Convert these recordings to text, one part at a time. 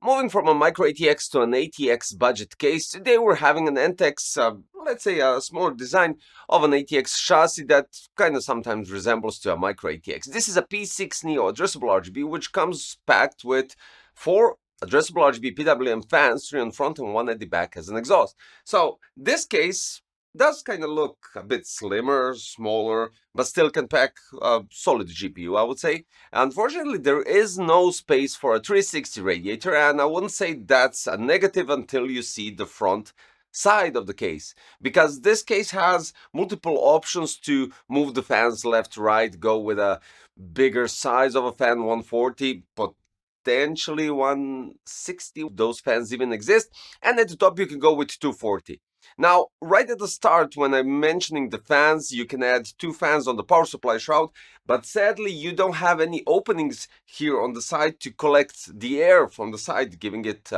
Moving from a micro ATX to an ATX budget case, today we're having an ANTEC's, let's say a smaller design of an ATX chassis that kind of sometimes resembles to a micro ATX. This is a P6 Neo addressable RGB, which comes packed with 4 addressable RGB PWM fans, 3 on front and 1 at the back as an exhaust. So this case does kind of look a bit slimmer, smaller, but still can pack a solid GPU, I would say. Unfortunately, there is no space for a 360 radiator, and I wouldn't say that's a negative until you see the front side of the case, because this case has multiple options to move the fans left, right, go with a bigger size of a fan, 140, potentially 160, those fans even exist, and at the top you can go with 240. Now, right at the start, when I'm mentioning the fans, you can add 2 fans on the power supply shroud, but sadly you don't have any openings here on the side to collect the air from the side, giving it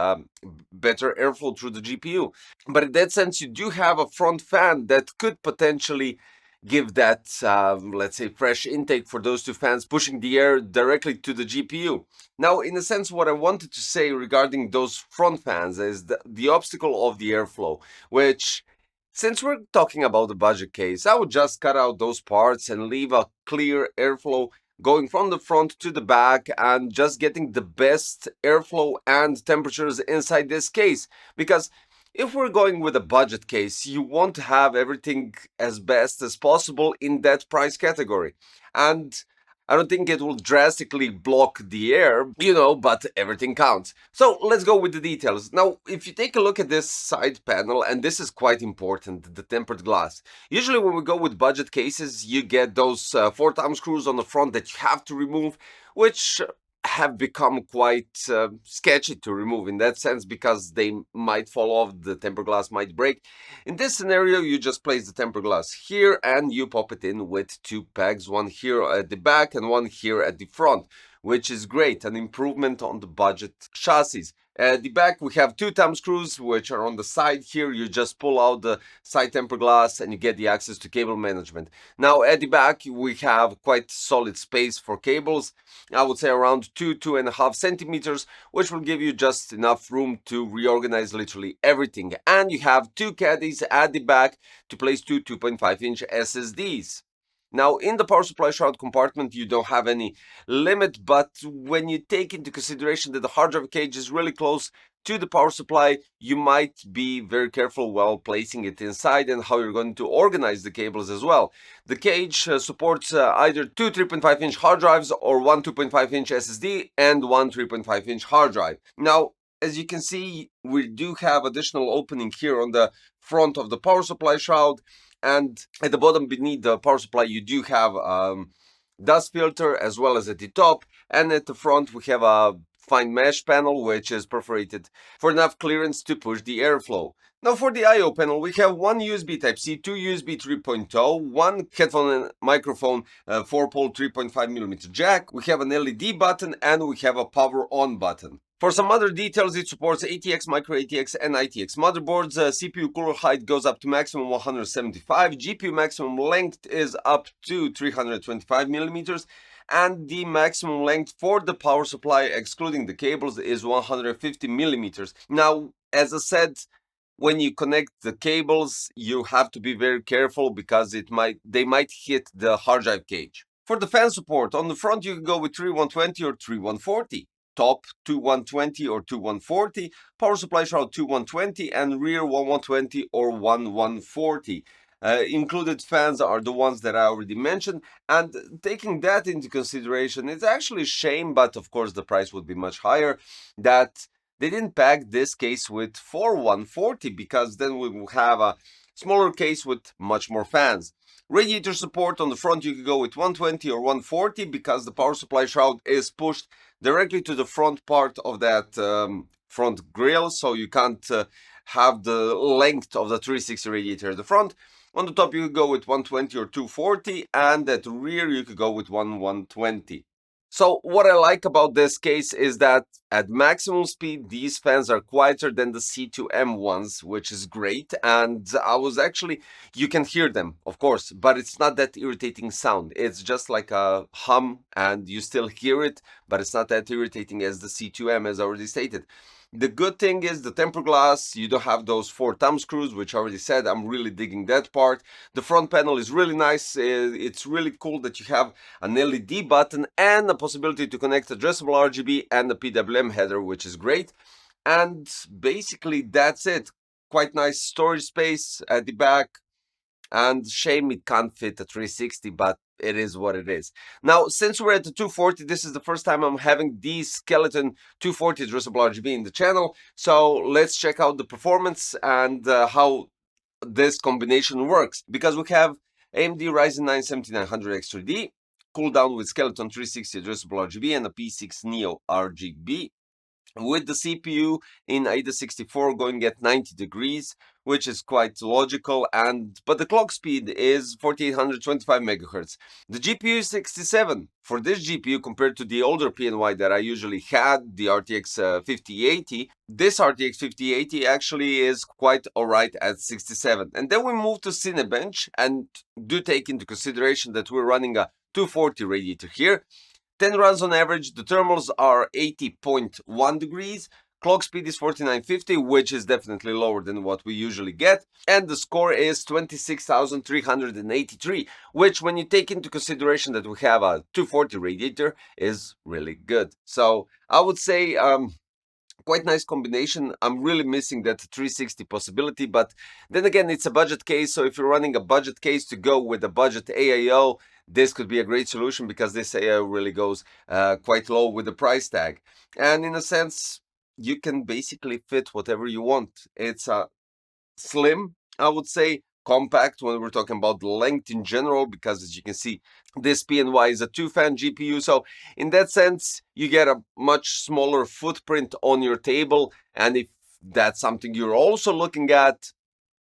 better airflow through the GPU. But in that sense, you do have a front fan that could potentially give that, let's say, fresh intake for those 2 fans, pushing the air directly to the GPU. Now, in a sense, what I wanted to say regarding those front fans is the obstacle of the airflow, which, since we're talking about the budget case, I would just cut out those parts and leave a clear airflow going from the front to the back and just getting the best airflow and temperatures inside this case. Because if we're going with a budget case, you want to have everything as best as possible in that price category. And I don't think it will drastically block the air, but everything counts. So let's go with the details. Now, if you take a look at this side panel, and this is quite important, the tempered glass. Usually when we go with budget cases, you get those 4-thumb screws on the front that you have to remove, which have become quite sketchy to remove in that sense, because they might fall off, the tempered glass might break. In this scenario, you just place the tempered glass here and you pop it in with 2 pegs, one here at the back and one here at the front, which is great, an improvement on the budget chassis. At the back, we have 2 thumb screws, which are on the side here. You just pull out the side tempered glass and you get the access to cable management. Now, at the back, we have quite solid space for cables. I would say around 2.5 centimeters, which will give you just enough room to reorganize literally everything. And you have 2 caddies at the back to place 2 2.5-inch SSDs. Now, in the power supply shroud compartment, you don't have any limit, but when you take into consideration that the hard drive cage is really close to the power supply, you might be very careful while placing it inside and how you're going to organize the cables as well. The cage supports either 2 3.5-inch hard drives or 1 2.5-inch SSD and 1 3.5-inch hard drive. Now, as you can see, we do have additional opening here on the front of the power supply shroud. And at the bottom beneath the power supply, you do have dust filter as well as at the top. And at the front, we have a fine mesh panel, which is perforated for enough clearance to push the airflow. Now for the I/O panel, we have 1 USB Type-C, 2 USB 3.0, 1 headphone and microphone 4-pole 3.5mm jack. We have an LED button and we have a power on button. For some other details, it supports ATX, micro ATX, and ITX motherboards. CPU cooler height goes up to maximum 175. GPU maximum length is up to 325mm. And the maximum length for the power supply, excluding the cables, is 150mm. Now, as I said, when you connect the cables, you have to be very careful because they might hit the hard drive cage. For the fan support, on the front you can go with 3120 or 3140. Top 2120 or 2140, power supply shroud 2120, and rear 1120 or 1140. Included fans are the ones that I already mentioned, and taking that into consideration, it's actually a shame, but of course the price would be much higher, that they didn't pack this case with 4140, because then we will have a smaller case with much more fans. Radiator support, on the front you could go with 120 or 140 because the power supply shroud is pushed directly to the front part of that front grille, so you can't have the length of the 360 radiator at the front. On the top you could go with 120 or 240, and at the rear you could go with 120. So what I like about this case is that At maximum speed, these fans are quieter than the C2M ones, which is great. And you can hear them, of course, but it's not that irritating sound. It's just like a hum, and you still hear it, but it's not that irritating as the C2M, as already stated. The good thing is the tempered glass, you don't have those 4 thumb screws, which I already said. I'm really digging that part. The front panel is really nice. It's really cool that you have an LED button and a possibility to connect addressable RGB and the PWM header, which is great. And basically that's it. Quite nice storage space at the back. And shame it can't fit a 360, but it is what it is. Now, since we're at the 240, this is the first time I'm having the skeleton 240 addressable RGB in the channel. So let's check out the performance and how this combination works. Because we have AMD Ryzen 9 7900 X3D, cooled down with skeleton 360 addressable RGB and a P6 Neo ARGB, with the CPU in AIDA 64 going at 90 degrees, which is quite logical, but the clock speed is 4825 megahertz. The GPU is 67. For this GPU, compared to the older PNY that I usually had, the RTX 5080, this RTX 5080 actually is quite alright at 67. And then we move to Cinebench, and do take into consideration that we're running a 240 radiator here. 10 runs on average, the thermals are 80.1 degrees, clock speed is 4950, which is definitely lower than what we usually get, and the score is 26,383, which, when you take into consideration that we have a 240 radiator, is really good. So I would say quite nice combination. I'm really missing that 360 possibility, but then again, it's a budget case, so if you're running a budget case to go with a budget AIO, this could be a great solution, because this AIO really goes quite low with the price tag. And in a sense, you can basically fit whatever you want. It's a slim, I would say, compact when we're talking about the length in general, because as you can see, this PNY is a 2-fan GPU, so in that sense you get a much smaller footprint on your table. And if that's something you're also looking at,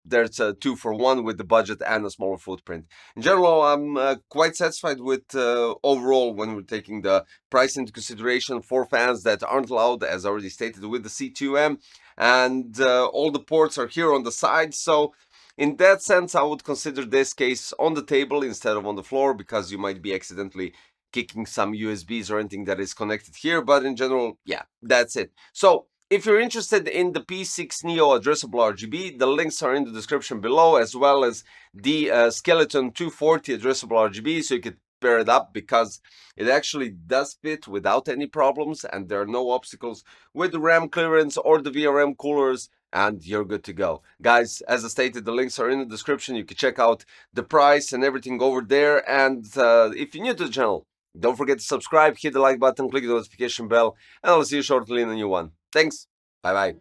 there's a 2-for-1 with the budget and a smaller footprint. In general, I'm quite satisfied with overall, when we're taking the price into consideration. 4 fans that aren't loud, as already stated, with the C2M, and all the ports are here on the side. So in that sense, I would consider this case on the table instead of on the floor, because you might be accidentally kicking some USBs or anything that is connected here. But in general, yeah, that's it. So if you're interested in the P6 Neo addressable RGB, the links are in the description below, as well as the Skeleton 240 addressable RGB, so you could pair it up, because it actually does fit without any problems, and there are no obstacles with the RAM clearance or the VRM coolers, and you're good to go. Guys, as I stated, the links are in the description. You can check out the price and everything over there. And if you're new to the channel, don't forget to subscribe, hit the like button, click the notification bell, and I'll see you shortly in a new one. Thanks. Bye bye.